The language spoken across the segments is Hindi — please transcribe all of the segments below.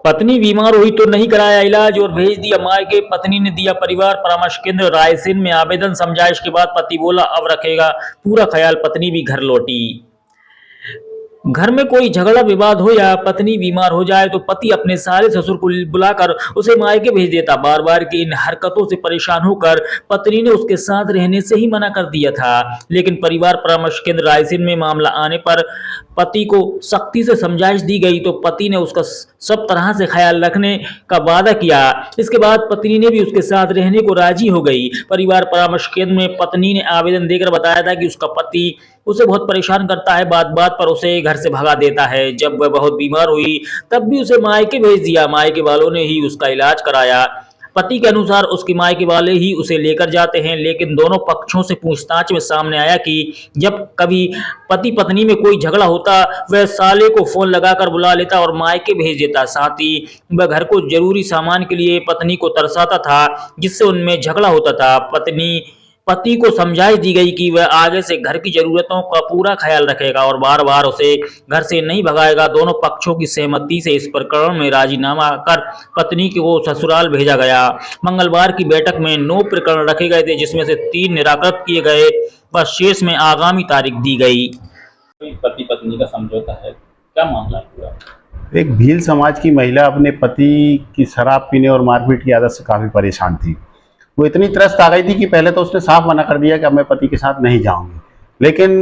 पत्नी बीमार हुई तो नहीं कराया इलाज और भेज दिया मायके। पत्नी ने दिया परिवार परामर्श केंद्र रायसेन में आवेदन। समझाइश के बाद पति बोला अब रखेगा पूरा ख्याल। पत्नी भी घर लौटी। घर में कोई झगड़ा विवाद हो या पत्नी बीमार हो जाए तो पति अपने सारे ससुर को बुलाकर उसे मायके भेज देता। बार बार की इन हरकतों से परेशान होकर पत्नी ने उसके साथ रहने से ही मना कर दिया था, लेकिन परिवार परामर्श केंद्र रायसेन में मामला आने पर पति को सख्ती से समझाइश दी गई तो पति ने उसका सब तरह से ख्याल रखने का वादा किया। इसके बाद पत्नी ने भी उसके साथ रहने को राजी हो गई। परिवार परामर्श केंद्र में पत्नी ने आवेदन देकर बताया था कि उसका पति उसे बहुत परेशान करता है, बात बात पर उसे घर से भगा देता है। जब वह बहुत बीमार हुई तब भी उसे मायके भेज दिया। मायके वालों ने ही उसका इलाज कराया। पति के अनुसार उसके मायके वाले ही उसे लेकर जाते हैं, लेकिन दोनों पक्षों से पूछताछ में सामने आया कि जब कभी पति पत्नी में कोई झगड़ा होता वह साले को फोन लगाकर बुला लेता और मायके भेज देता। साथ ही वह घर को जरूरी सामान के लिए पत्नी को तरसाता था, जिससे उनमें झगड़ा होता था। पति को समझाइश दी गई कि वह आगे से घर की जरूरतों का पूरा ख्याल रखेगा और बार बार उसे घर से नहीं भगाएगा। दोनों पक्षों की सहमति से इस प्रकरण में राजीनामा कर पत्नी को ससुराल भेजा गया। मंगलवार की बैठक में 9 प्रकरण रखे गए थे, जिसमें से 3 निराकृत किए गए व शेष में आगामी तारीख दी गई। पति पत्नी का समझौता है, क्या मामला है पूरा? एक भील समाज की महिला अपने पति की शराब पीने और मारपीट की आदत से काफ़ी परेशान थी। वो इतनी त्रस्त आ गई थी कि पहले तो उसने साफ मना कर दिया कि अब मैं पति के साथ नहीं जाऊंगी, लेकिन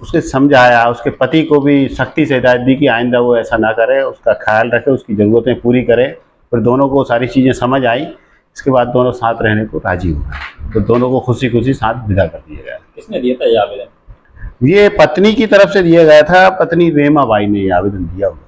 उसके समझाया, उसके पति को भी सख्ती से हिदायत दी कि आइंदा वो ऐसा ना करे, उसका ख्याल रखे, उसकी ज़रूरतें पूरी करे। फिर दोनों को सारी चीज़ें समझ आई। इसके बाद दोनों साथ रहने को राजी हो गए, तो दोनों को खुशी खुशी साथ विदा कर दिया गया। किसने दिया था ये आवेदन? ये पत्नी की तरफ से दिया गया था। पत्नी रेमा बाई ने ये आवेदन दिया हुआ।